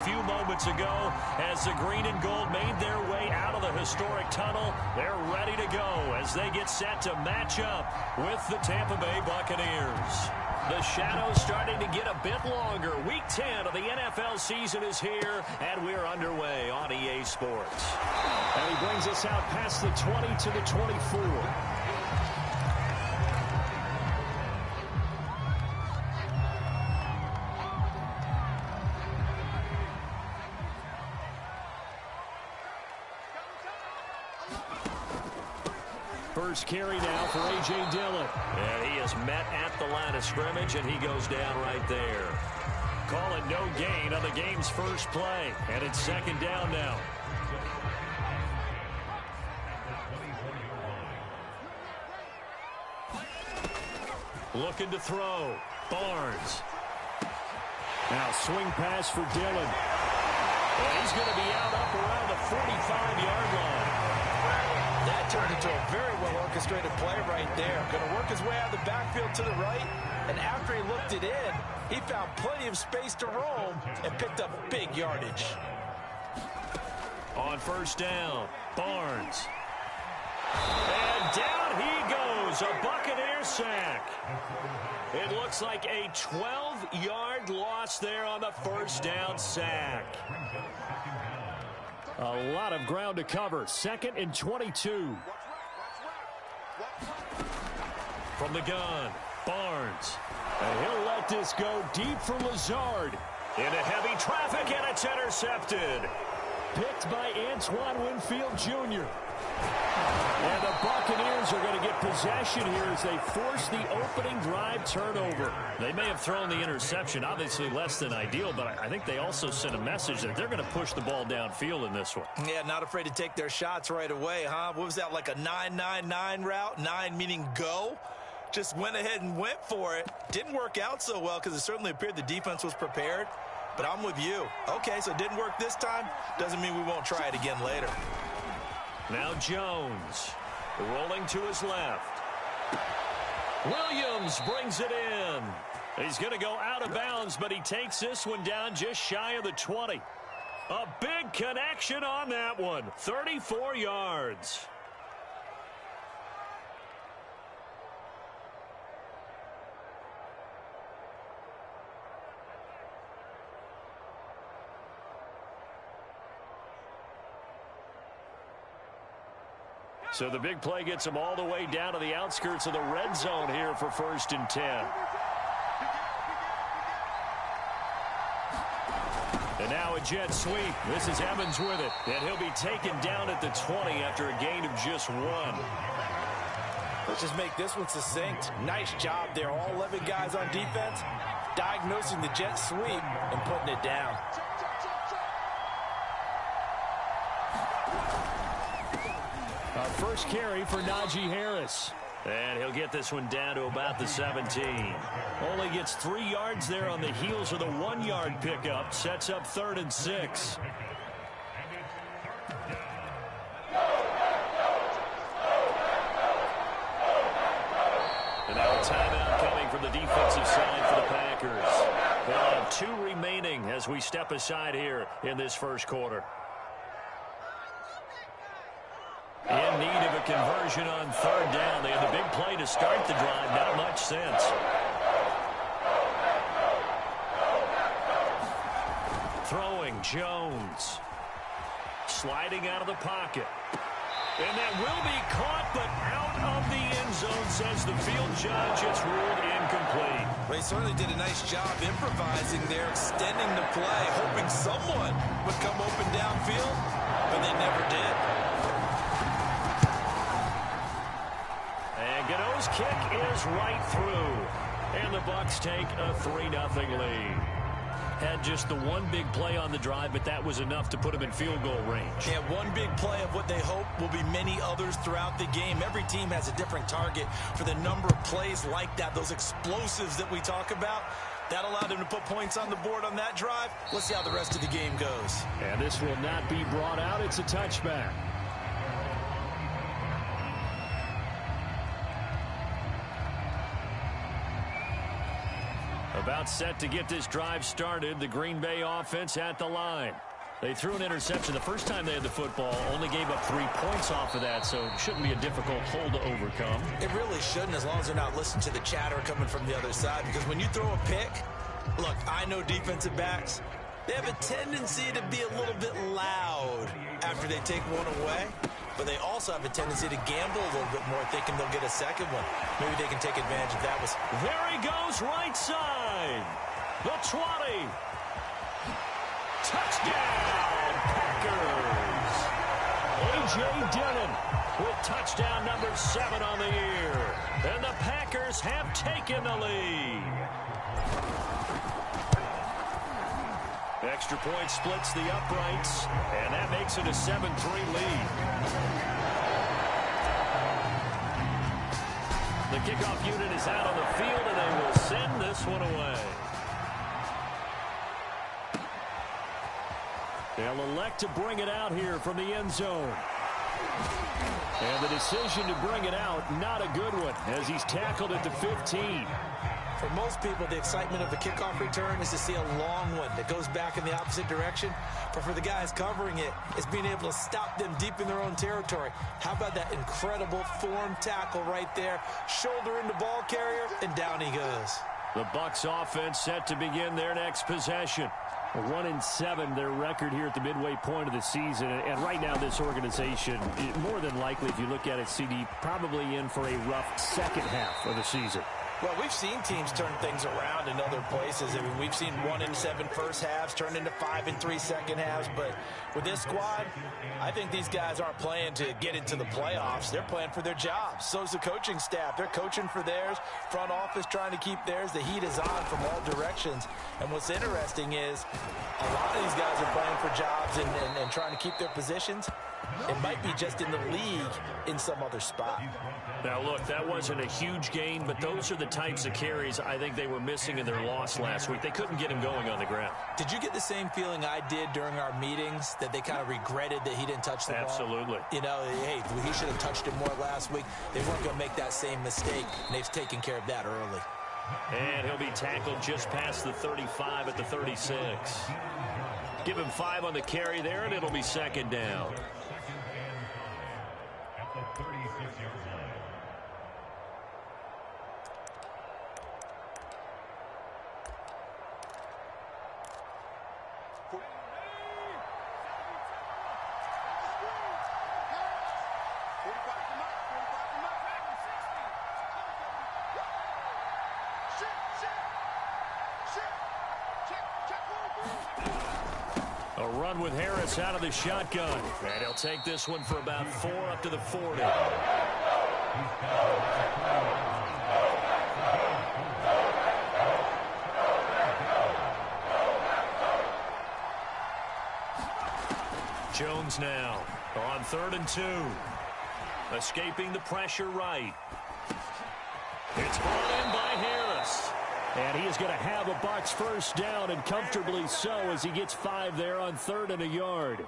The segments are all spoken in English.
Few moments ago as the green and gold made their way out of the historic tunnel. They're ready to go as they get set to match up with the Tampa Bay Buccaneers. The shadows starting to get a bit longer. Week 10 of the NFL season is here, and we're underway on EA Sports. And he brings us out past the 20 to the 24. First carry now for A.J. Dillon. And he is met at the line of scrimmage, and he goes down right there. Call it no gain on the game's first play. And it's second down now. Looking to throw. Barnes. Now swing pass for Dillon. And he's going to be out up around the 45-yard line. That turned into a very well-orchestrated play right there. Going to work his way out of the backfield to the right, and after he looked it in, he found plenty of space to roam and picked up big yardage. On first down, Barnes. And down he goes, a Buccaneer sack. It looks like a 12-yard loss there on the first down sack. A lot of ground to cover. Second and 22. From the gun, Barnes. And he'll let this go deep for Lazard. Into heavy traffic, and it's intercepted. Picked by Antoine Winfield Jr. And the Buccaneers are going to get possession here as they force the opening drive turnover. They may have thrown the interception, obviously less than ideal, but I think they also sent a message that they're going to push the ball downfield in this one. Yeah, not afraid to take their shots right away, huh? What was that, like a 9-9-9 route? 9 meaning go? Just went ahead and went for it. Didn't work out so well because it certainly appeared the defense was prepared. But I'm with you. Okay, so it didn't work this time. Doesn't mean we won't try it again later. Now Jones rolling to his left. Williams brings it in. He's going to go out of bounds, but he takes this one down just shy of the 20. A big connection on that one. 34 yards. So the big play gets them all the way down to the outskirts of the red zone here for first and 10. And now a jet sweep. This is Evans with it. And he'll be taken down at the 20 after a gain of just 1. Let's just make this one succinct. Nice job there. All 11 guys on defense diagnosing the jet sweep and putting it down. Our first carry for Najee Harris. And he'll get this one down to about the 17. Only gets 3 yards there on the heels of the 1-yard pickup. Sets up 3rd and 6. And now a timeout coming from the defensive side for the Packers. We'll have 2 remaining as we step aside here in this first quarter. In need of a conversion on 3rd down. They had the big play to start the drive. Not much sense. Throwing Jones. Sliding out of the pocket. And that will be caught, but out of the end zone, says the field judge. It's ruled incomplete. They certainly did a nice job improvising there, extending the play, hoping someone would come open downfield, but they never did. Gano's kick is right through. And the Bucs take a 3-0 lead. Had just the one big play on the drive, but that was enough to put him in field goal range. Yeah, one big play of what they hope will be many others throughout the game. Every team has a different target for the number of plays like that, those explosives that we talk about. That allowed them to put points on the board on that drive. Let's see how the rest of the game goes. And this will not be brought out. It's a touchback. About set to get this drive started. The Green Bay offense at the line. They threw an interception the first time they had the football, only gave up 3 points off of that, so it shouldn't be a difficult hole to overcome. It really shouldn't, as long as they're not listening to the chatter coming from the other side, because when you throw a pick, look, I know defensive backs, they have a tendency to be a little bit loud after they take one away, but they also have a tendency to gamble a little bit more, thinking they'll get a second one. Maybe they can take advantage of that. There he goes, right side. The 20. Touchdown, Packers. A.J. Dillon with touchdown number 7 on the year. And the Packers have taken the lead. Extra point splits the uprights, and that makes it a 7-3 lead. The kickoff unit is out on the field, and they will send this one away. They'll elect to bring it out here from the end zone. And the decision to bring it out, not a good one, as he's tackled at the 15. For most people, the excitement of the kickoff return is to see a long one that goes back in the opposite direction. But for the guys covering it, it's being able to stop them deep in their own territory. How about that incredible form tackle right there? Shoulder into ball carrier, and down he goes. The Bucs offense set to begin their next possession. 1-7, their record here at the midway point of the season. And right now, this organization, more than likely, if you look at it, CD, probably in for a rough second half of the season. Well, we've seen teams turn things around in other places. I mean, we've seen 1-7 first halves turn into 5-3 second halves. But with this squad, I think these guys aren't playing to get into the playoffs. They're playing for their jobs. So's the coaching staff. They're coaching for theirs. Front office trying to keep theirs. The heat is on from all directions. And what's interesting is a lot of these guys are playing for jobs and trying to keep their positions. It might be just in the league in some other spot. Now, look, that wasn't a huge gain, but those are the types of carries I think they were missing in their loss last week. They couldn't get him going on the ground. Did you get the same feeling I did during our meetings, that they kind of regretted that he didn't touch the ball? Absolutely. You know, hey, he should have touched it more last week. They weren't going to make that same mistake, and they've taken care of that early. And he'll be tackled just past the 35 at the 36. Give him 5 on the carry there, and it'll be second down. A run with Harris out of the shotgun. And he'll take this one for about 4 up to the 40. Jones now on 3rd and 2. Escaping the pressure right. It's brought in by Harris. And he is going to have a Bucs first down, and comfortably so, as he gets 5 there on 3rd and a yard.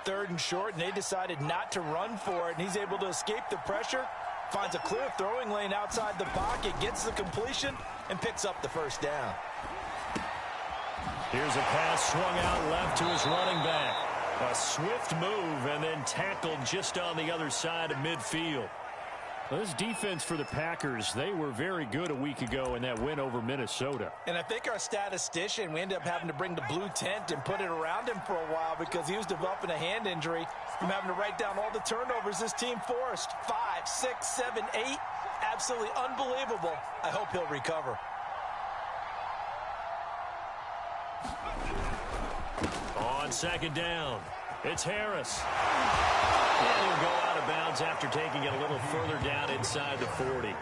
3rd and short, and they decided not to run for it, and he's able to escape the pressure, finds a clear throwing lane outside the pocket, gets the completion, and picks up the first down. Here's a pass swung out left to his running back. A swift move, and then tackled just on the other side of midfield. Well, this defense for the Packers, they were very good a week ago in that win over Minnesota. And I think our statistician, we ended up having to bring the blue tent and put it around him for a while because he was developing a hand injury from having to write down all the turnovers this team forced. 5, 6, 7, 8. Absolutely unbelievable. I hope he'll recover. On second down, it's Harris. And he'll go out of bounds after taking it a little further down inside the 40.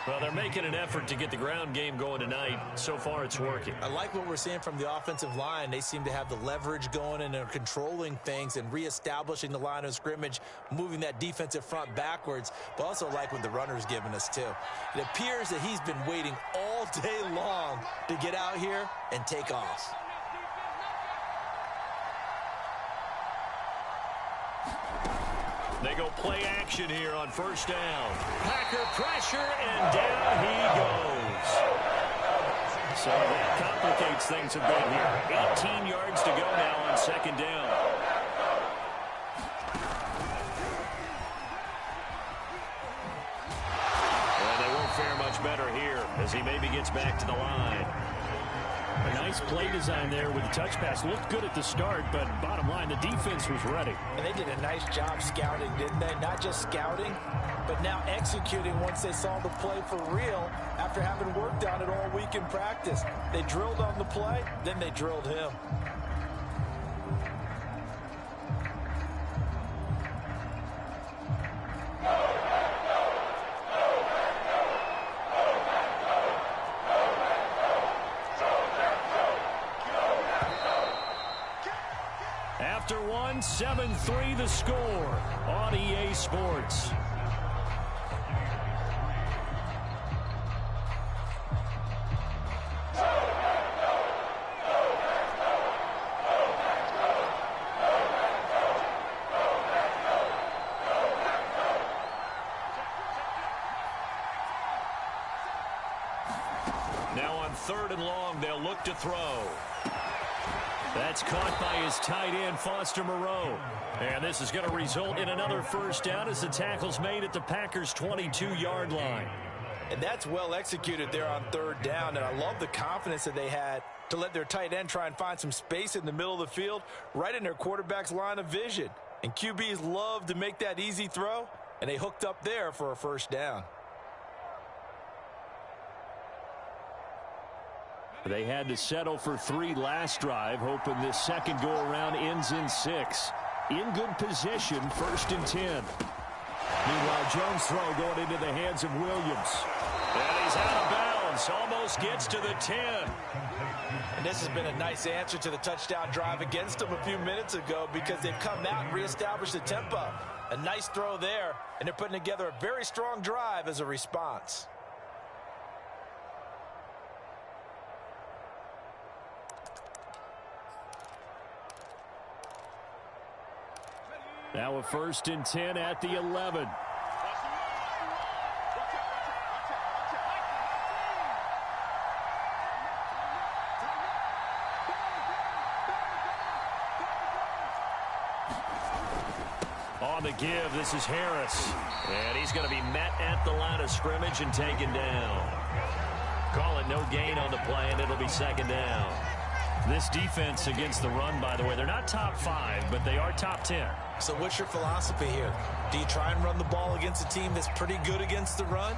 Well, they're making an effort to get the ground game going tonight. So far, it's working. I like what we're seeing from the offensive line. They seem to have the leverage going, and they're controlling things and reestablishing the line of scrimmage, moving that defensive front backwards, but also like what the runner's giving us, too. It appears that he's been waiting all day long to get out here and take off. They go play action here on first down. Packer pressure, and down he goes. So that complicates things a bit here. 18 yards to go now on second down. And they won't fare much better here as he maybe gets back to the line. A nice play design there with the touch pass. Looked good at the start, but bottom line, the defense was ready. And they did a nice job scouting, didn't they? Not just scouting, but now executing once they saw the play for real after having worked on it all week in practice. They drilled on the play, then they drilled him. After one, 7-3 the score on EA Sports. Now on 3rd and long, they'll look to throw. That's caught by his tight end, Foster Moreau. And this is going to result in another first down as the tackle's made at the Packers' 22-yard line. And that's well executed there on 3rd down. And I love the confidence that they had to let their tight end try and find some space in the middle of the field, right in their quarterback's line of vision. And QBs love to make that easy throw, and they hooked up there for a first down. They had to settle for 3 last drive, hoping this second go-around ends in 6. In good position, 1st and 10. Meanwhile, Jones' throw going into the hands of Williams. And he's out of bounds, almost gets to the 10. And this has been a nice answer to the touchdown drive against them a few minutes ago because they've come out and reestablished the tempo. A nice throw there, and they're putting together a very strong drive as a response. Now a 1st and 10 at the 11. On the give, this is Harris. And he's going to be met at the line of scrimmage and taken down. Call it no gain on the play, and it'll be 2nd down. This defense against the run, by the way, they're not top 5, but they are top 10. So what's your philosophy here? Do you try and run the ball against a team that's pretty good against the run?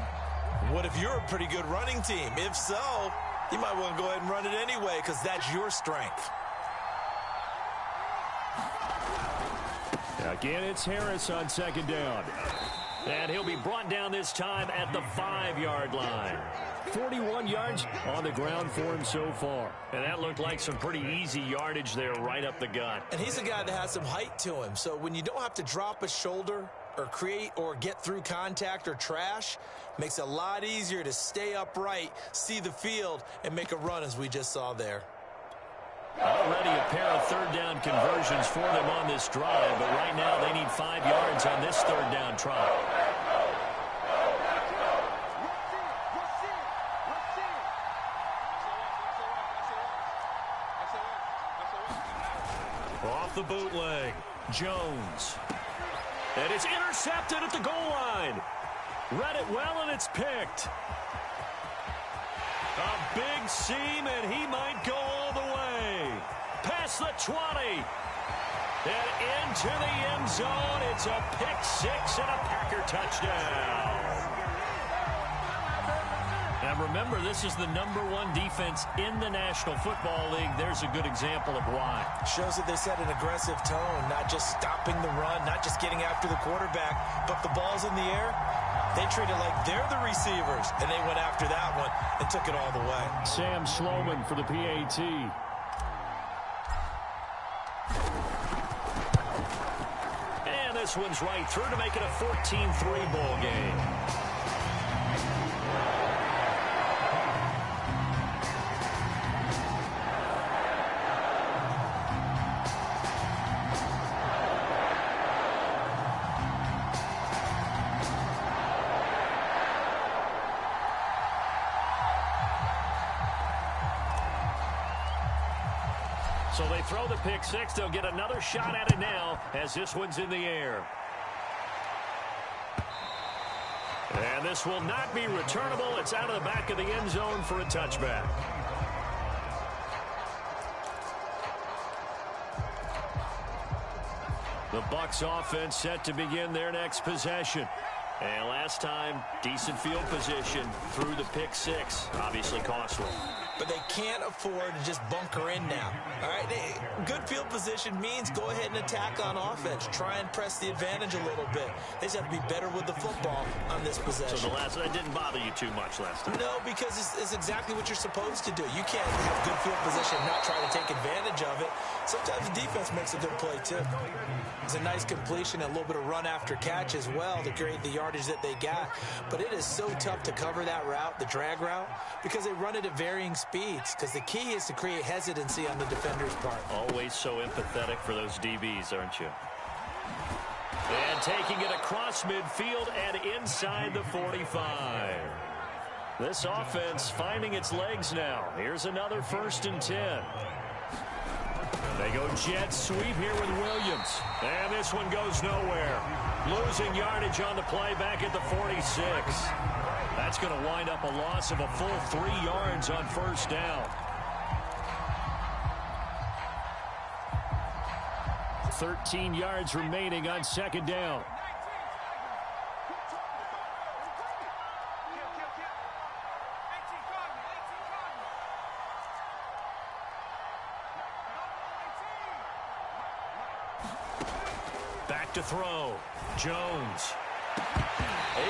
What if you're a pretty good running team? If so, you might want to go ahead and run it anyway because that's your strength. Again, it's Harris on 2nd down. And he'll be brought down this time at the 5-yard line. 41 yards on the ground for him so far. And that looked like some pretty easy yardage there right up the gut. And he's a guy that has some height to him. So when you don't have to drop a shoulder or create or get through contact or trash, makes it a lot easier to stay upright, see the field, and make a run as we just saw there. Already a pair of 3rd down conversions for them on this drive, but right now they need 5 yards on this 3rd down try. Off the bootleg, Jones. And it's intercepted at the goal line. Read it well, and it's picked. A big seam, and he might go all the way. Past the 20. And into the end zone. It's a pick-6 and a Packer touchdown. Now remember, this is the #1 defense in the National Football League. There's a good example of why. Shows that they set an aggressive tone, not just stopping the run, not just getting after the quarterback, but the ball's in the air. They treat it like they're the receivers, and they went after that one and took it all the way. Sam Sloman for the PAT. And this one's right through to make it a 14-3 ball game. So they throw the pick six. They'll get another shot at it now as this one's in the air. And this will not be returnable. It's out of the back of the end zone for a touchback. The Bucs offense set to begin their next possession. And last time, decent field position through the pick six. Obviously costly. But they can't afford to just bunker in now. All right, good field position means go ahead and attack on offense. Try and press the advantage a little bit. They just have to be better with the football on this possession. So that didn't bother you too much last time? No, because it's exactly what you're supposed to do. You can't have good field position and not try to take advantage of it. Sometimes the defense makes a good play, too. It's a nice completion, a little bit of run after catch as well to create the yardage that they got. But it is so tough to cover that route, the drag route, because they run it at varying speeds. Because the key is to create hesitancy on the defender's part. Always so empathetic for those DBs, aren't you? And taking it across midfield and inside the 45. This offense finding its legs now. Here's another 1st and 10. They go jet sweep here with Williams. And this one goes nowhere. Losing yardage on the play back at the 46. That's going to wind up a loss of a full 3 yards on 1st down. 13 yards remaining on 2nd down. Back to throw. Jones.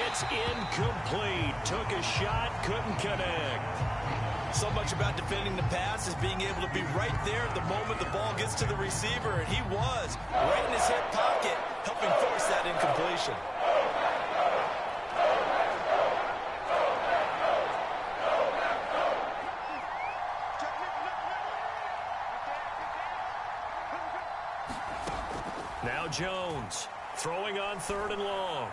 It's incomplete. Took a shot, couldn't connect. So much about defending the pass is being able to be right there at the moment the ball gets to the receiver, and he was right in his hip pocket, helping force that incompletion. Now Jones throwing on 3rd and long.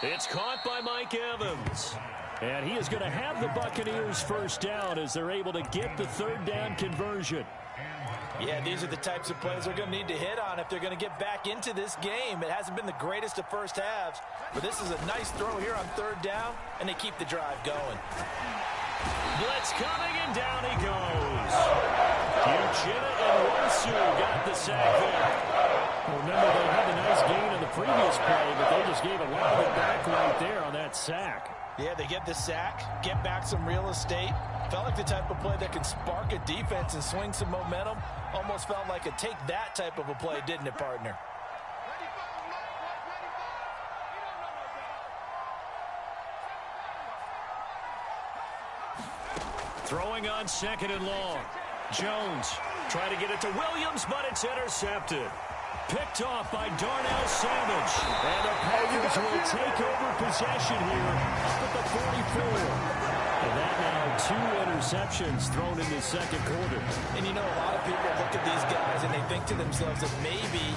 It's caught by Mike Evans. And he is going to have the Buccaneers 1st down as they're able to get the 3rd down conversion. Yeah, these are the types of plays they're going to need to hit on if they're going to get back into this game. It hasn't been the greatest of first halves, but this is a nice throw here on 3rd down, and they keep the drive going. Blitz coming, and down he goes. Uchenna and Wosu got the sack there. Well, remember, they had a nice gain in the previous play, but they just gave a lot of it back right there on that sack. Yeah, they get the sack, get back some real estate. Felt like the type of play that can spark a defense and swing some momentum. Almost felt like a take that type of a play, didn't it, partner? Throwing on 2nd and long. Jones trying to get it to Williams, but it's intercepted. Picked off by Darnell Savage. And the Packers will take over possession here at the 44. And that now 2 interceptions thrown in the 2nd quarter. And you know, a lot of people look at these guys and they think to themselves that maybe,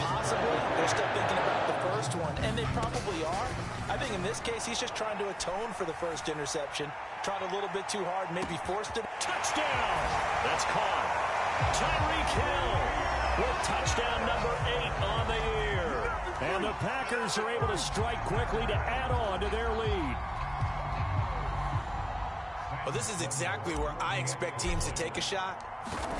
possibly, they're still thinking about the first one. And they probably are. I think in this case, he's just trying to atone for the 1st interception. Tried a little bit too hard, maybe forced it. Touchdown! That's caught. Tyreek Hill with touchdown number 8 on the year. And the Packers are able to strike quickly to add on to their lead. Well, this is exactly where I expect teams to take a shot.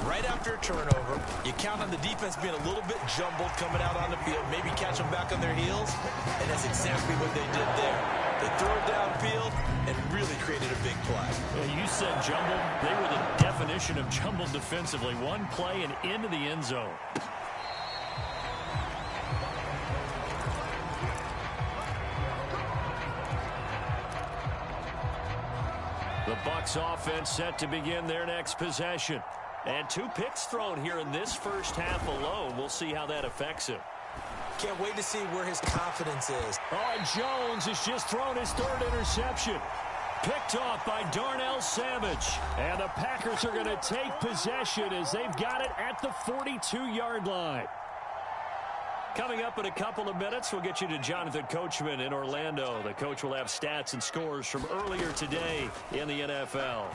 Right after a turnover, you count on the defense being a little bit jumbled coming out on the field, maybe catch them back on their heels, and that's exactly what they did there. They threw it downfield and really created a big play. Yeah, you said jumbled. They were the definition of jumbled defensively. One play and into the end zone. The Bucs offense set to begin their next possession. And 2 picks thrown here in this 1st half alone. We'll see how that affects him. Can't wait to see where his confidence is. Oh, and Jones has just thrown his 3rd interception. Picked off by Darnell Savage. And the Packers are going to take possession as they've got it at the 42-yard line. Coming up in a couple of minutes, we'll get you to Jonathan Coachman in Orlando. The coach will have stats and scores from earlier today in the NFL.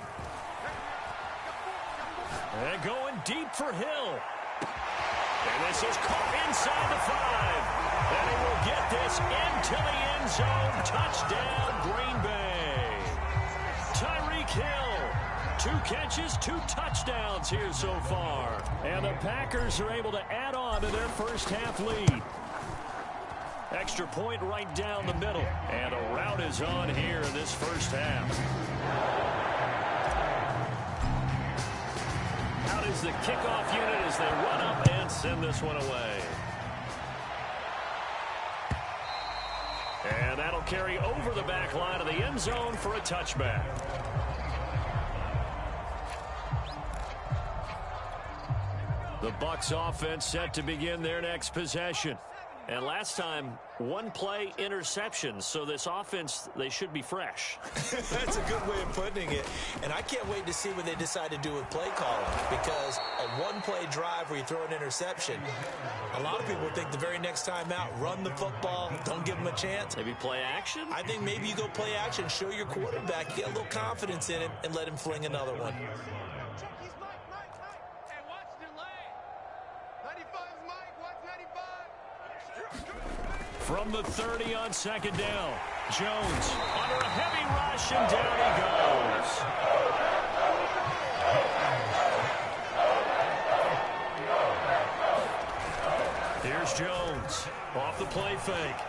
And going deep for Hill. And this is caught inside the 5. And he will get this into the end zone. Touchdown, Green Bay. Tyreek Hill. 2 catches, 2 touchdowns here so far. And the Packers are able to add on to their first half lead. Extra point right down the middle. And a rout is on here in this first half. Out is the kickoff unit as they run up and send this one away. And that'll carry over the back line of the end zone for a touchback. The Bucs offense set to begin their next possession. And last time, 1-play interception. So this offense, they should be fresh. That's a good way of putting it. And I can't wait to see what they decide to do with play calling. Because a 1-play drive where you throw an interception, a lot of people think the very next time out, run the football, don't give them a chance. Maybe play action? I think maybe you go play action, show your quarterback, get a little confidence in him, and let him fling another one. From the 30 on second down. Jones under a heavy rush, and down he goes. Here's Jones off the play fake.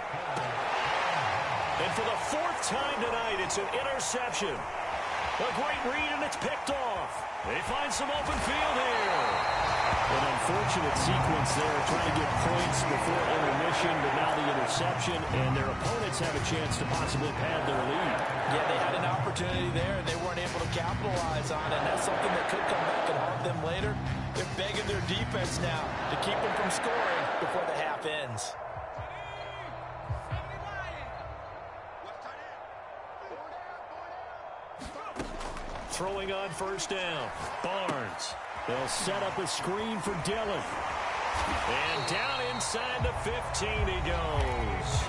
And for the 4th time tonight, it's an interception. A great read, and it's picked off. They find some open field here. An unfortunate sequence there, trying to get points before intermission, but now the interception, and their opponents have a chance to possibly pad their lead. Yeah, they had an opportunity there, and they weren't able to capitalize on it. And that's something that could come back and haunt them later. They're begging their defense now to keep them from scoring before the half ends. Throwing on first down. Barnes. They'll set up a screen for Dillon. And down inside the 15 he goes.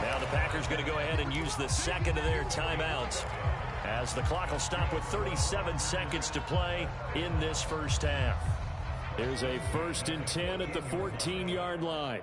Now the Packers going to go ahead and use the second of their timeouts, as the clock will stop with 37 seconds to play in this first half. There's a 1st and 10 at the 14-yard line.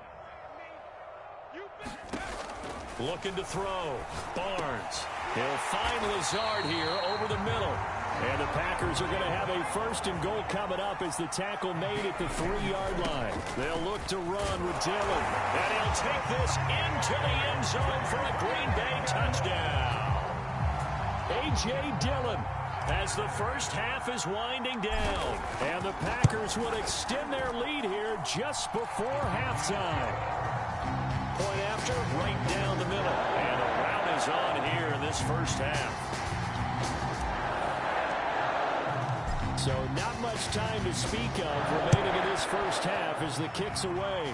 Looking to throw. Barnes. He'll find Lazard here over the middle. And the Packers are going to have a 1st and goal coming up as the tackle made at the 3-yard line. They'll look to run with Dillon. And he'll take this into the end zone for a Green Bay touchdown. A.J. Dillon, as the first half is winding down. And the Packers will extend their lead here just before halftime. Point after, right down the middle. And a rout is on here in this first half. So not much time to speak of remaining in this first half as the kick's away.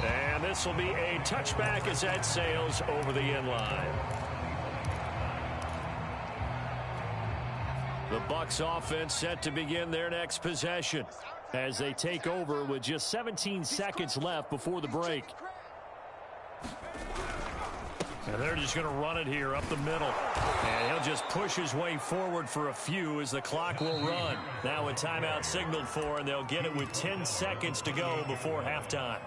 And this will be a touchback as that sails over the end line. The Bucs offense set to begin their next possession as they take over with just 17 seconds left before the break. And they're just going to run it here up the middle. And he'll just push his way forward for a few as the clock will run. Now a timeout signaled for, and they'll get it with 10 seconds to go before halftime.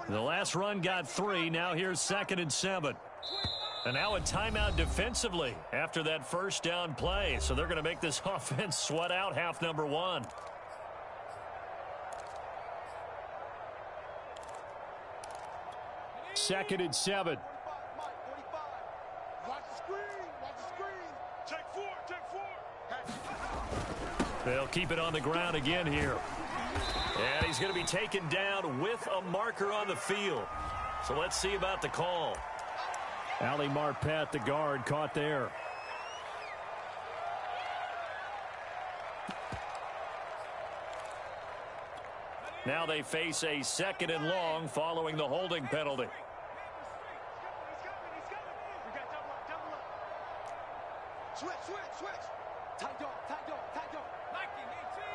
The last run got 3. Now here's 2nd and 7. And now a timeout defensively after that first down play. So they're going to make this offense sweat out half number 1. Second and 7. They'll keep it on the ground again here. And he's going to be taken down with a marker on the field. So let's see about the call. Ali Marpet, the guard, caught there. Now they face a 2nd and long following the holding penalty. Switch. Tight dog. Nike, 18.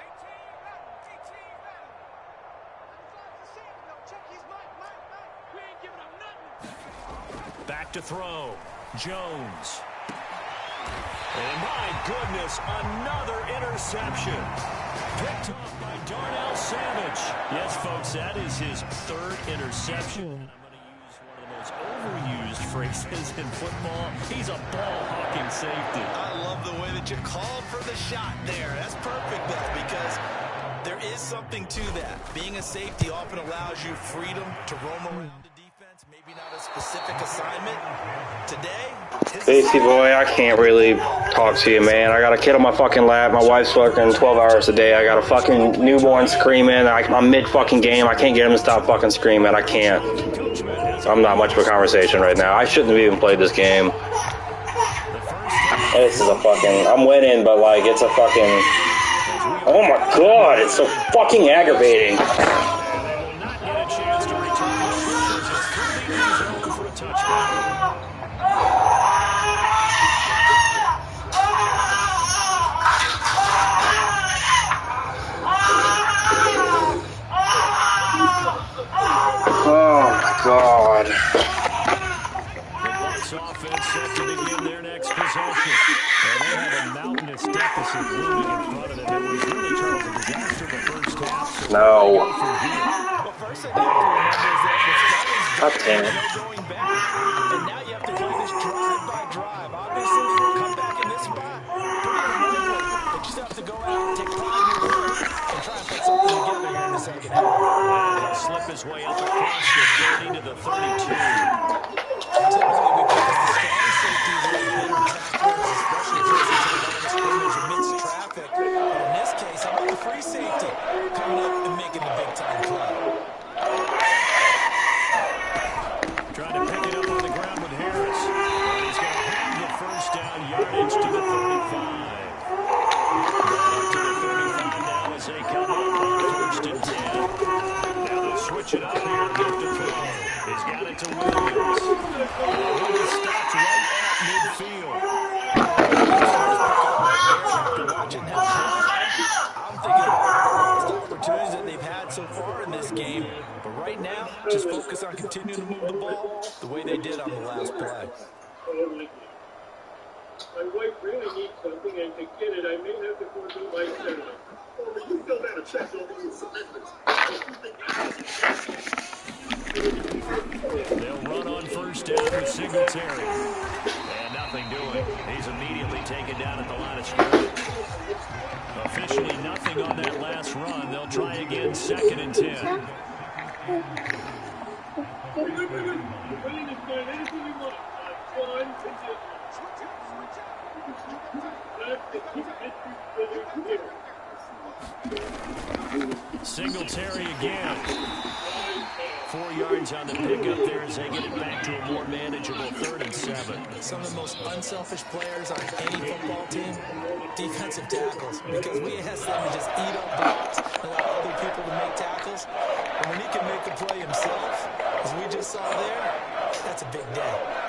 18, battle. Check his mic. We ain't giving up nothing. to throw. Jones. And my goodness, another interception. Picked off by Darnell Savage. Yes, folks, that is his third interception. I'm going to use one of the most overused phrases in football. He's a ball-hawking safety. I love the way that you called for the shot there. That's perfect, though, because there is something to that. Being a safety often allows you freedom to roam around the defense, maybe not a specific assignment. Today, Basically, boy, I can't really talk to you, man. I got a kid on my fucking lap. My wife's fucking 12 hours a day. I got a fucking newborn screaming. I'm mid-fucking game. I can't get him to stop fucking screaming. I can't. I'm not much of a conversation right now. I shouldn't have even played this game. This is a fucking... I'm winning, but, like, it's a fucking... Oh, my God. It's so fucking aggravating. God. The Bucs offense set to begin their next possession. And they have a mountainous deficit looming in front of them. It was really, Charles, a disaster the first half. So no. Well, first thing you have to remember is that the God damn it. going back. And now you have to play this drive by drive. Obviously, they will come back in this spot pretty unlikely. They just have to go out, take pride in your work, and try and put something together here in the second half. He'll slip his way up across the 30 to the 32. Typically, we pass the strong safeties with better tacklers, especially closer to the line of scrimmage amidst traffic. But in this case, how about the free safety coming up and making the big-time play? Trying to pick it up on the ground with Harris. He's going to have the first down yardage to the 35. To the 35 now as they come up on first and 10. Now they'll switch it up here and get the throw. He's got it to Williams. Williams stops right at midfield. Watching that play, I'm thinking about the opportunities that they've had so far in this game. But right now, just focus on continuing to move the ball the way they did on the last play. My wife really needs something, and to get it, I may have to forego my Saturday. Oh, you filled out a check over your submittance. They'll run on first down with Singletary. And nothing doing. He's immediately taken down at the line of scrimmage. Officially nothing on that last run. They'll try again, second and 10. Singletary again. 4 yards on the pickup there as they get it back to a more manageable 3rd and 7. Some of the most unselfish players on any football team, defensive tackles, because we ask them to just eat up blocks, allow other people to make tackles. And when he can make a play himself, as we just saw there, that's a big day.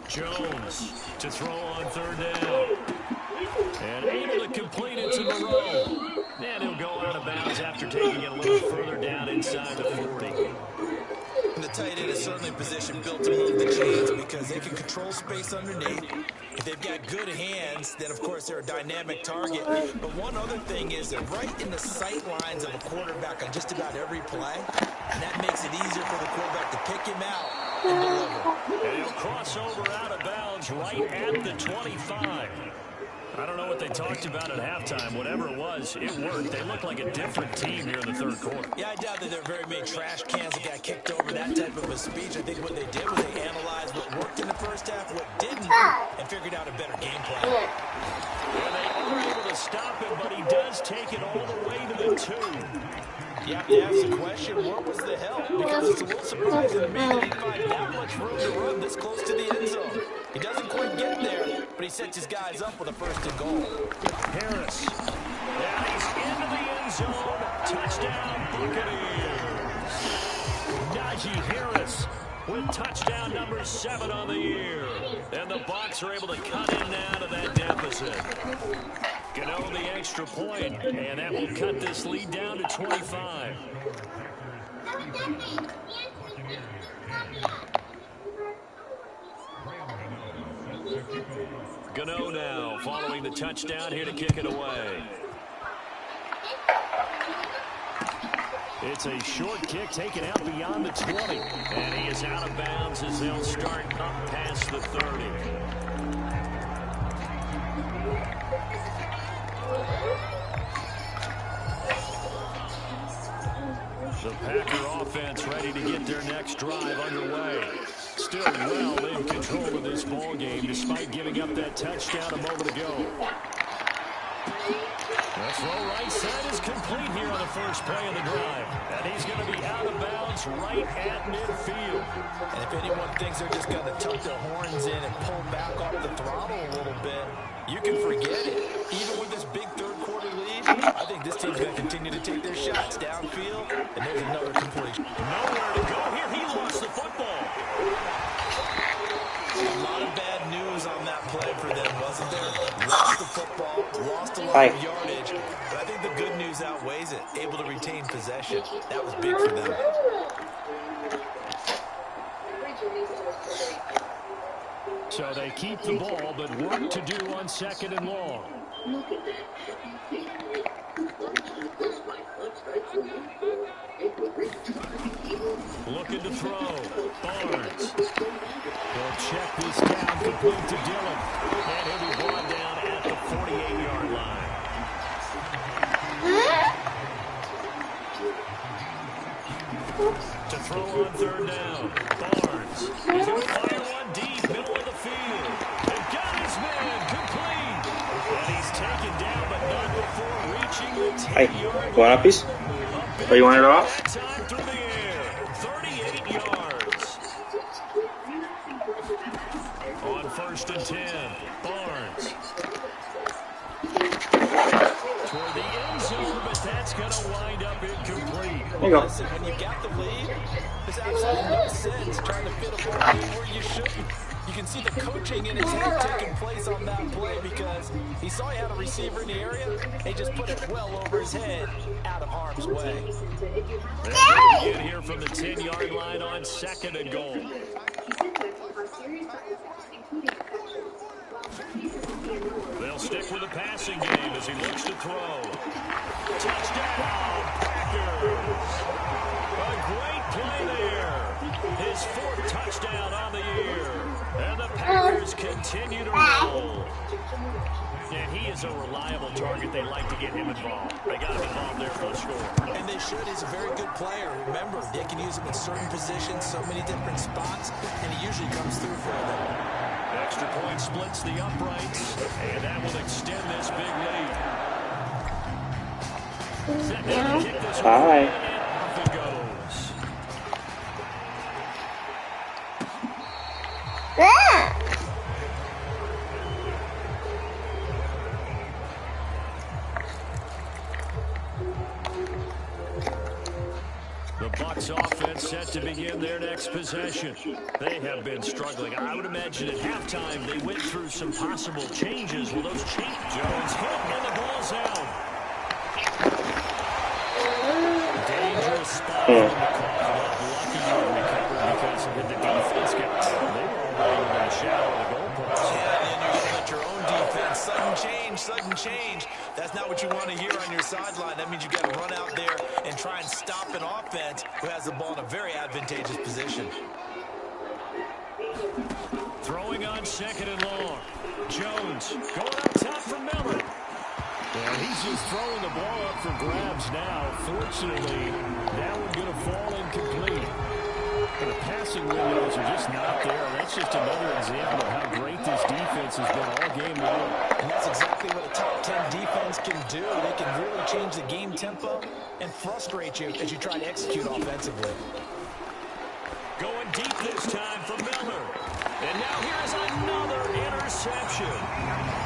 Jones to throw on 3rd down. And able to complete it to Moreau. And he'll go out of bounds after taking it a little further down inside the 40. And the tight end is certainly a position built to move the chains because they can control space underneath. If they've got good hands, then of course they're a dynamic target. But one other thing is they're right in the sight lines of a quarterback on just about every play. And that makes it easier for the quarterback to pick him out and deliver. And he'll cross over out of bounds right at the 25. I don't know what they talked about at halftime. Whatever it was, it worked. They look like a different team here in the 3rd quarter. Yeah, I doubt that there are very many trash cans that got kicked over, that type of a speech. I think what they did was they analyzed what worked in the first half, what didn't, and figured out a better game plan. And they are able to stop him, but he does take it all the way to the 2. You have to ask the question, what was the help? Because it's a little surprising to me that he'd find that much room to run this close to the end zone. He doesn't quite get there, but he sets his guys up with a 1st and goal. Harris. And he's into the end zone. Touchdown, Buccaneers. Najee Harris with touchdown number 7 on the year. And the Bucs are able to cut in now to that deficit. Gano the extra point, and that will cut this lead down to 25. Gano now following the touchdown here to kick it away. It's a short kick taken out beyond the 20. And he is out of bounds as they'll start up past the 30. The Packer offense ready to get their next drive underway. Still well in control of this ball game despite giving up that touchdown a moment ago. The throw right side is complete here on the first play of the drive. And he's going to be out of bounds right at midfield. And if anyone thinks they're just going to tuck their horns in and pull back off the throttle a little bit, you can forget it. Even with this big third-quarter lead, I think this team's going to continue to take their shots downfield. And there's another completion. Nowhere to go here. He lost the football. A lot of bad news on that play for them, wasn't there? Lost the football, lost a lot of yardage, but I think the good news outweighs it. Able to retain possession. That was big for them. So they keep the ball, but work to do on second and long. Looking to throw. Barnes. They'll check this down, complete to Dillon. And he'll be brought down at the 48-yard line. To throw on third down. Barnes. He's going to fire one deep, middle of the field. And got his man complete. And he's taken down, but not before reaching the 10-yard line. You want a piece? Or you want it off? That time through the air. 38 yards. On first and 10, Barnes. Toward the end zone, but that's going to wind up incomplete. There you go. Listen, when you got the lead, there's absolutely no sense trying to fit a ball in where you shouldn't. You can see the coaching in his head taking place on that play because he saw he had a receiver in the area and he just put it well over his head out of harm's way. They're going to get here from the 10-yard line on second and goal. They'll stick with the passing game as he looks to throw. Touchdown, Packers! A great play there. His fourth touchdown on the year. And the Packers continue to roll. And he is a reliable target. They like to get him involved. They got him involved there for the score. And they should. He's a very good player. Remember, they can use him in certain positions, so many different spots, and he usually comes through for them. Extra point splits the uprights, and that will extend this big lead. Set down to kick this one, and off it goes. The Bucs offense set to begin their next possession. They have been struggling. I would imagine at halftime they went through some possible changes. Well, those changes. Jones hit and the ball's out. Dangerous spot from the call. Lucky you recovered because the defense got there. They were already in the shadow of the goalpost. Yeah, and you're going to let your own defense. Sudden change. That's not what you want to hear on your sideline. That means you got to run out there and try and stop an offense who has the ball in a very advantageous position. Throwing on second and long. Jones going up top for Miller. And he's just throwing the ball up for grabs now. Fortunately, that one's going to fall incomplete. The passing windows are just not there. That's just another example of how great this defense has been all game long. And that's exactly what a top 10 defense can do. They can really change the game tempo and frustrate you as you try to execute offensively. Going deep this time for Miller. And now here's another interception.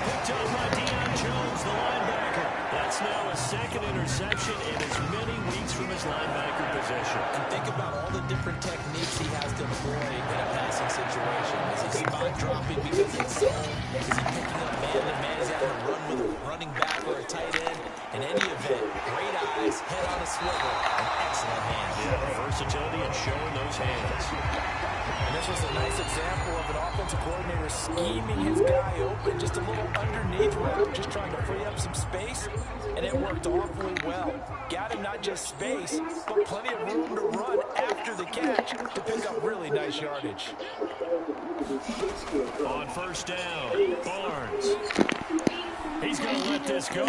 Picked up by Deion Jones, the linebacker. That's now a second interception in as many weeks from his linebacker position. And think about all the different techniques he has to employ in a passing situation. Is he spot dropping because it's zone? Is he picking up man-to-man? Is he having to run with a running back or a tight end? In any event, great eyes, head on a swivel, and excellent hands. Yeah, versatility and showing those hands. And this was a nice example of an offensive coordinator scheming his guy open, just a little underneath route, just trying to free up some space, and it worked awfully well. Got him not just space, but plenty of room to run after the catch to pick up really nice yardage. On first down, Barnes. He's going to let this go.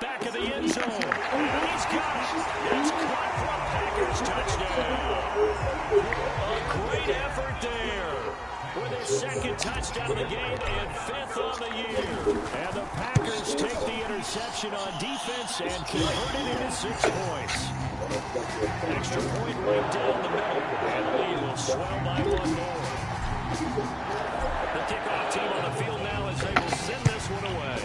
Back of the end zone. And he's got it. It's caught for a Packers touchdown. A great effort there. With his second touchdown of the game and fifth on the year. And the Packers take the interception on defense and convert it into 6 points. Extra point right down the middle. And the lead will swell by 1 more. The kickoff team on the field now as they will send this one away.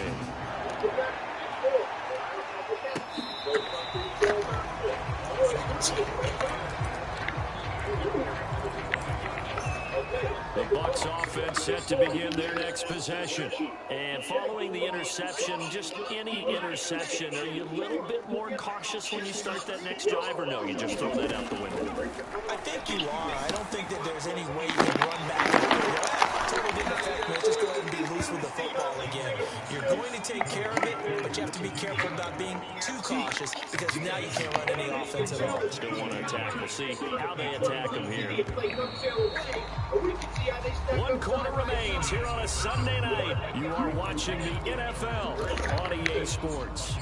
The Bucs offense set to begin their next possession. And following the interception, just any interception, are you a little bit more cautious when you start that next drive, or no, you just throw that out the window? I think you are. I don't think that there's any way you can run back and go, totally didn't affect me. Let's just go ahead and be loose with the football again. You're going to take care of it, but you have to be careful about being too cautious because now you can't run any offense at all. Still want to attack. We'll see how they attack them here. 1 quarter remains here on a Sunday night. You are watching the NFL on EA Sports.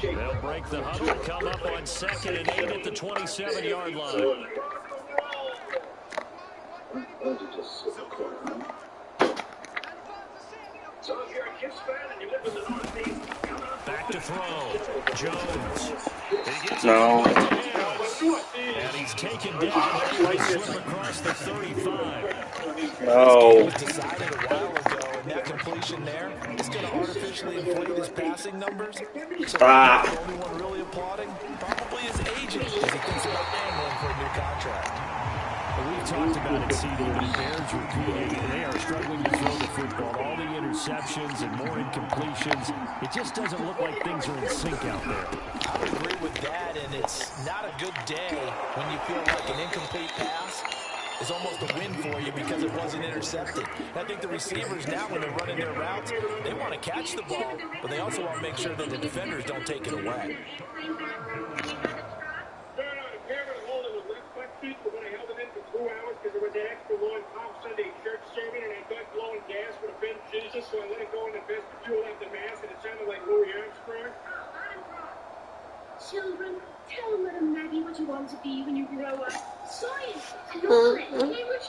They'll break the huddle and come up on 2nd and 8 at the 27-yard line. Back to throw. Jones. He gets and he's taken down by slip across the 35. No. This game was decided a while ago, and that completion there is going to artificially inflate his passing numbers. So the only one really applauding probably his agent as he thinks about gambling for a new contract. We've talked about it, CD, but it bears repeating. They are struggling to throw the football. All the interceptions and more incompletions. It just doesn't look like things are in sync out there. I would agree with that, and it's not a good day when you feel like an incomplete pass is almost a win for you because it wasn't intercepted. And I think the receivers now, when they're running their routes, they want to catch the ball, but they also want to make sure that the defenders don't take it away. So I let it go and invest the fuel out the mass, and it sounded like Louis Armstrong. Children, tell little Maggie what you want to be when you grow up. Science! Knowledge! Language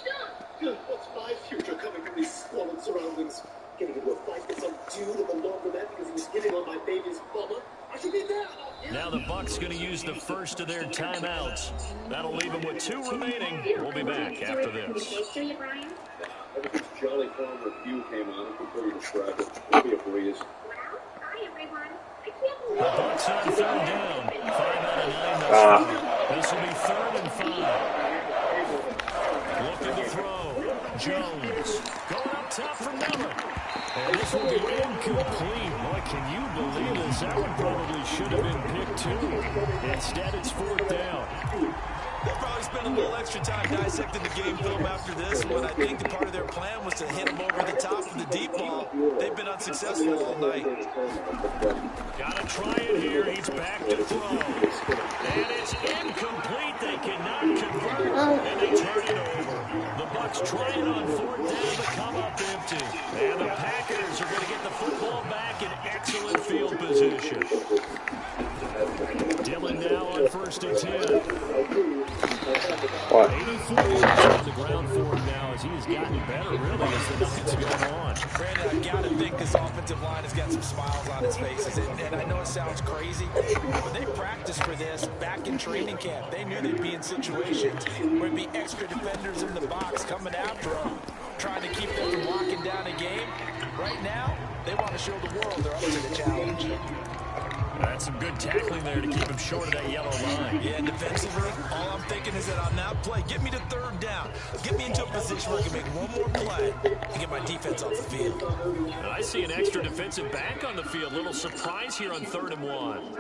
done! What's my future coming from these squalid surroundings? Getting into a fight with some dude in the laundromat because he was hitting on my baby's mama? I should be there! Now the Bucs going to use the first of their timeouts. That'll leave them with 2 remaining. We'll be back after this. Ever since Jolly Farmer Review came on, I prefer you describe it. It'll be a breeze. Hi, everyone. The Bucs on 3rd down. 5 out of 9 thus far. This will be 3rd and 5. Looking to throw. Jones going up top for Miller. And this will be incomplete. Boy, can you believe this? That one probably should have been picked too. Instead, it's 4th down. They'll probably spend a little extra time dissecting the game film after this one. I think the part of their plan was to hit them over the top for the deep ball. They've been unsuccessful all night. Gotta try it here. He's back to throw. And it's incomplete. They cannot convert. And they turn it over. The Bucs try it on 4th down, but come up empty. And the Packers are going to get the football back in excellent field position. Dillon now on 1st and 10. What? 84 yards on the ground for him now as he has gotten better, really, as the night's going on. Brandon, I've got to think this offensive line has got some smiles on its faces. And I know it sounds crazy, but they practiced for this back in training camp. They knew they'd be in situations where there'd be extra defenders in the box coming after them. trying to keep them from locking down a game. Right now, they want to show the world they're up to the challenge. That's some good tackling there to keep him short of that yellow line. Yeah, and defensively, all I'm thinking is that on that play, get me to third down. Get me into a position where I can make one more play and get my defense off the field. And I see an extra defensive back on the field. Little surprise here on 3rd and 1.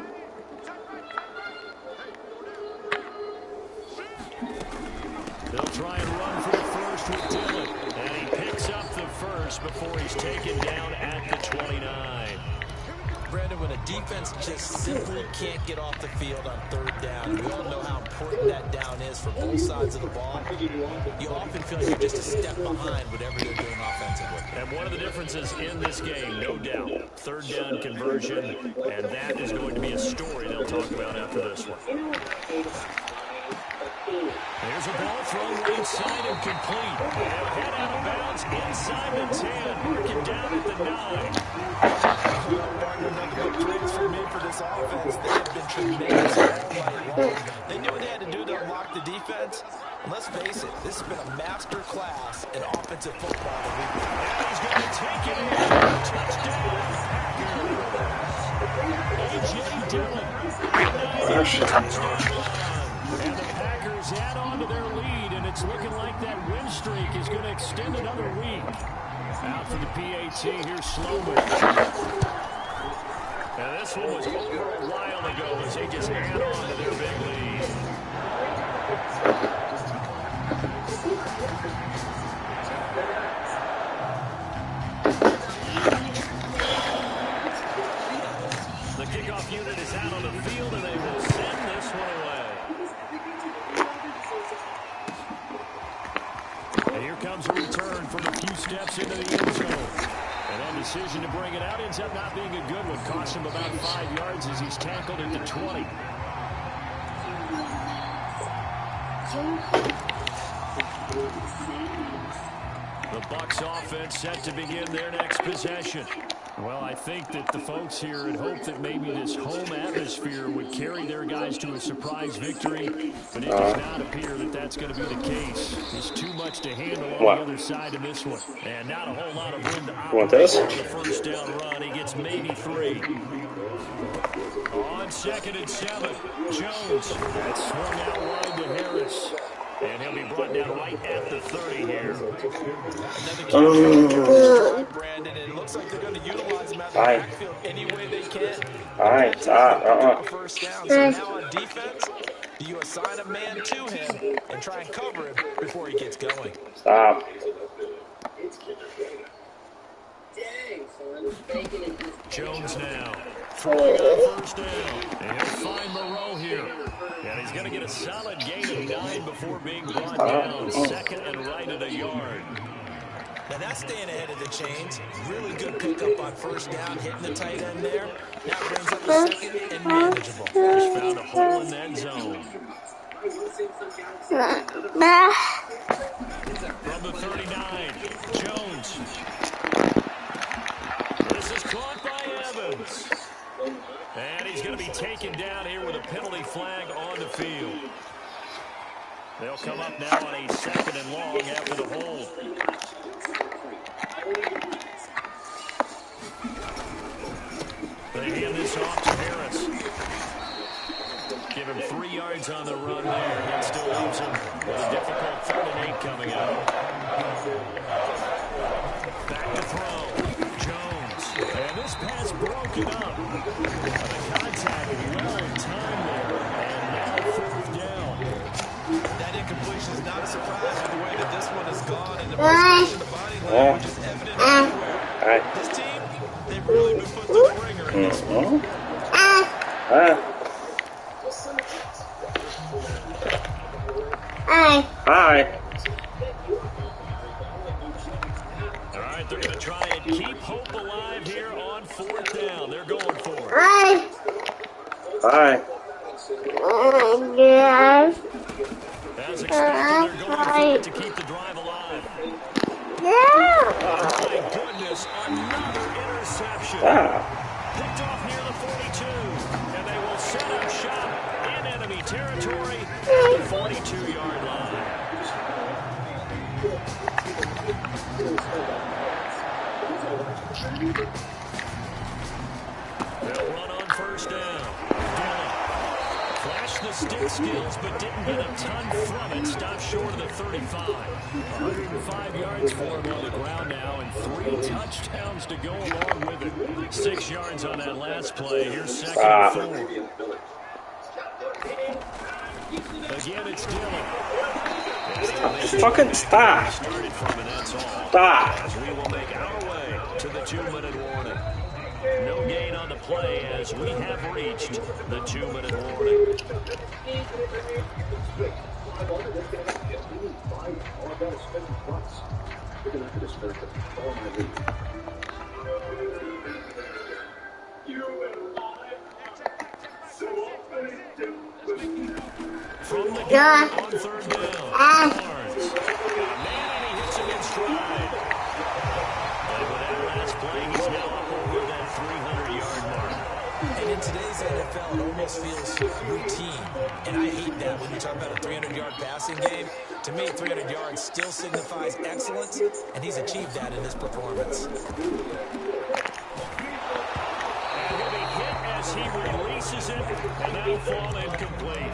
They'll try and run for the first with Dillon. And he picks up the first before he's taken down at the 29. Brandon, when a defense just simply can't get off the field on 3rd down, we all know how important that down is for both sides of the ball. You often feel like you're just a step behind whatever they're doing offensively. And one of the differences in this game, no doubt, 3rd down conversion, and that is going to be a story they'll talk about after this one. There's a ball thrown right side and complete. They'll head out of bounds inside the 10, working down at the 9. Nothing but praise from me for this offense. They have been tremendous all night long. They knew what they had to do to unlock the defense. And let's face it, this has been a master class in offensive football that we've been. And he's going to take it in. Touchdown, Packers. A.J. Dillon. And the Packers add on to their lead, and it's looking like that win streak is going to extend another week. Out for the PAT, here's Sloman. And this one was over a while ago as they just add on to their big lead. The kickoff unit is out on the field, and they will send this one away. And here comes a return from a few steps into the end zone. And that decision to bring it out ends up not being a good one. Cost him about 5 yards as he's tackled at the 20. The Bucs offense set to begin their next possession. Well, I think that the folks here had hoped that maybe this home atmosphere would carry their guys to a surprise victory, but it does not appear that that's going to be the case. There's too much to handle on the other side of this one, and not a whole lot of room to operate on the first down run. He gets maybe 3. On 2nd and 7, Jones. That's swung out wide to Harris. And he'll be brought down right at the 30 here. Another Brandon, and it looks like they're going to utilize him out the backfield any way they can. First down. So now on defense, do you assign a man to him and try and cover him before he gets going? Stop. Jones now throwing on first down. And he'll find Moreau here. And he's going to get a solid gain of 9 before being brought down. 2nd and right at a yard. Now that's staying ahead of the chains. Really good pickup on first down, hitting the tight end there. Now brings up the 2nd and manageable. Just found a hole in that zone. From the 39, Jones. This is caught by Evans. And he's going to be taken down here with a penalty flag on the field. They'll come up now on a 2nd and long after the hold. They hand this off to Harris. Give him 3 yards on the run there. That still leaves him with a difficult 3rd and 8 coming up. Back to throw. Jones. And this pass broken up. The contact well in time there. And now 4th down. That incompletion is not a surprise with the way that this one has gone. And the frustration, the body language is evident everywhere. This team, they've really been put through the ringer in this one. Hi. All right, they're going to try and keep hope alive here on 4th down. They're going for it. Hi. As expected, they're going for it to keep the drive alive. Oh, my goodness, another interception. Picked off near the 42, and they will set up shop in enemy territory at the 42-yard line. They'll run on first down. Dillon flashed the stick skills, but didn't get a ton from it. Stopped short of the 35. 105 yards for him on the ground now, and 3 touchdowns to go along with it. 6 yards on that last play. Here's second and 4. Again, it's Dillon. Just fucking stop. Stop. As we will make our way to the 2-minute warning. No gain on the play as we have reached the 2-minute warning. From the gun on third down, Barnes. Man, he hits him in stride. And with that last play, he's now up over that 300-yard mark. And in today's NFL, it almost feels routine. And I hate that when you talk about a 300-yard passing game. To me, 300 yards still signifies excellence, and he's achieved that in this performance. And he'll be hit as he releases it, and that'll fall incomplete.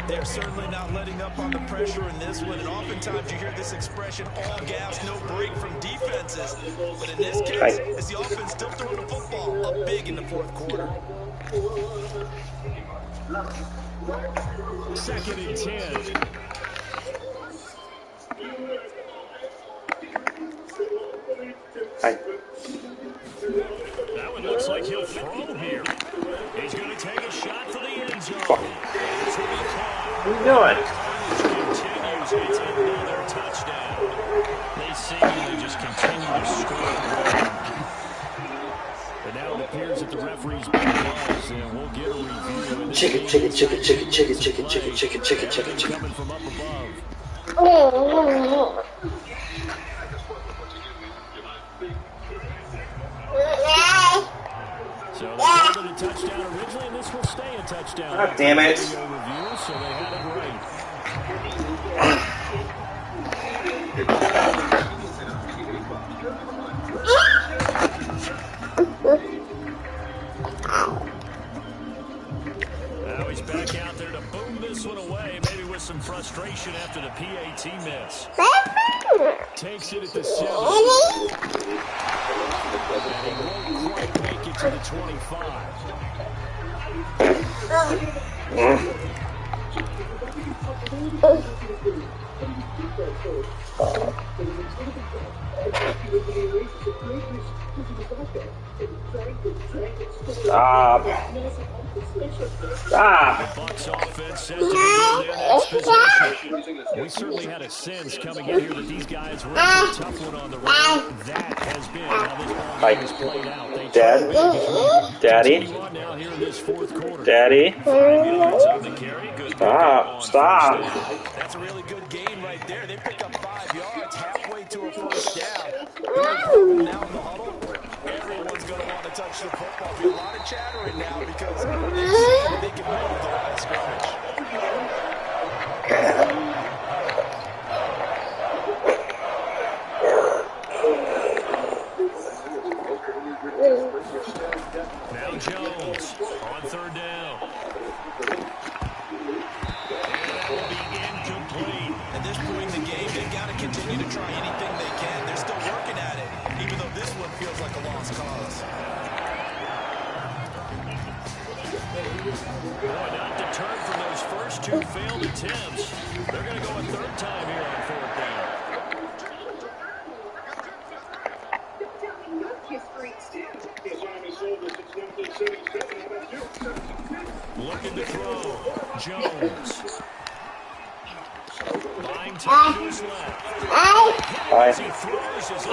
They're certainly not letting up on the pressure in this one, and oftentimes you hear this expression, all gas, no break from defenses. But in this case, it's the offense still throwing the football up big in the fourth quarter. Second and 10. That one looks like he'll throw here. He's going to take a shot for the end zone. What are you doing? Continues. It's another touchdown. They seemingly just continue to score. But now it appears that the referee's been close, and we'll get a review. Chicken. Coming from up above. So they called it a touchdown originally, and this will stay a touchdown. God damn it. So they had it right. Now he's back out there to boom this one away, maybe with some frustration after the PAT miss. Takes it at the 7. And he won't quite make it to the 25. Stop. Stop. The Bucs offense set to begin their next possession. We certainly had a sense coming in here that these guys were in a tough one on the road. That has been how this ball game has played out. Dad? Daddy? Now here in this fourth quarter. Daddy? 5 yards on the carry. Good Stop. Stop. That's a really good gain right there. They pick up 5 yards halfway to a first down. Now in the huddle, everyone's going to want to touch the football. There'll be a lot of chattering now because they see that they can move the line of scrimmage. Now Jones on third down. And that will be incomplete. At this point in the game, they've got to continue to try anything they can. They're still working at it, even though this one feels like a lost cause. Boy, not deterred from those first 2 failed attempts. They're going to go a third time here on fourth down. Looking to throw. Jones. Buying time to his left. As he throws his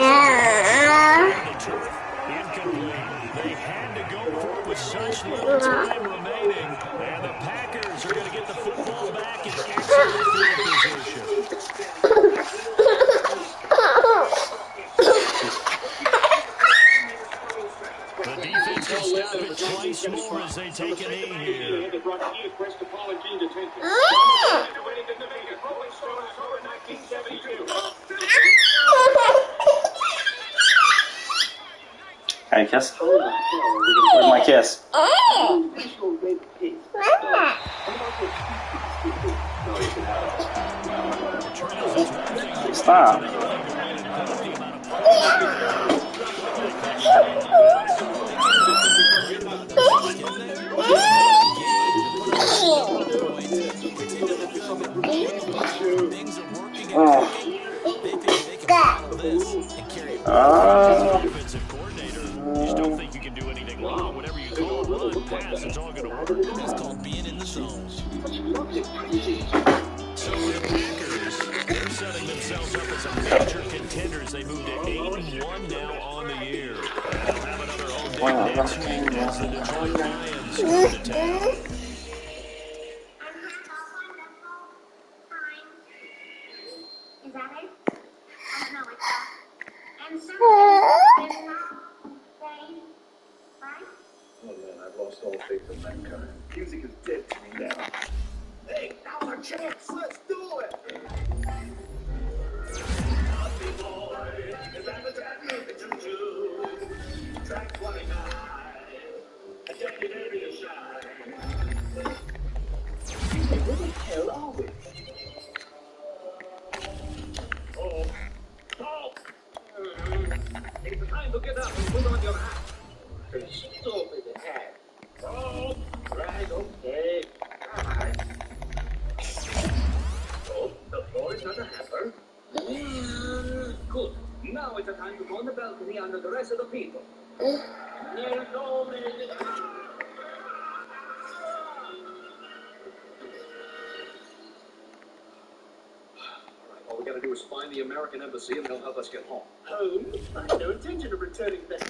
incomplete. They had to go for it with such little time remaining. And the Packers are going to get the football back in excellent field position. The defense will stop it twice more as they take a knee here. kiss? Where's my kiss? Stop. Offensive coordinator. You still think you can do anything wrong. Whatever you call, run, pass, it's all going to work. That's called being in the zone. So the Packers, they're setting themselves up as a major contenders. They move to 8-1 now on the year. They'll have another home game next week as the Detroit Lions come to town. Is that it? No, it's not. And so, there's not saying, right? Oh man, I've lost all faith in mankind. Music is dead to me now. Hey, now's our chance. Let's do it. Naughty boy, is that the bad music to do? Track 29. I tell you, baby, you're shy. Hey, where the hell are we? Oh. Oh. It's time to get up and put on your hat. Stupid hat. Oh, right, okay. Alright. Oh, the floor is not a hamper. Good. Now it's a time to go on the balcony under the rest of the people. There's no minute. All we gotta do is find the American embassy and they'll help us get home. Home? I have no intention of returning back.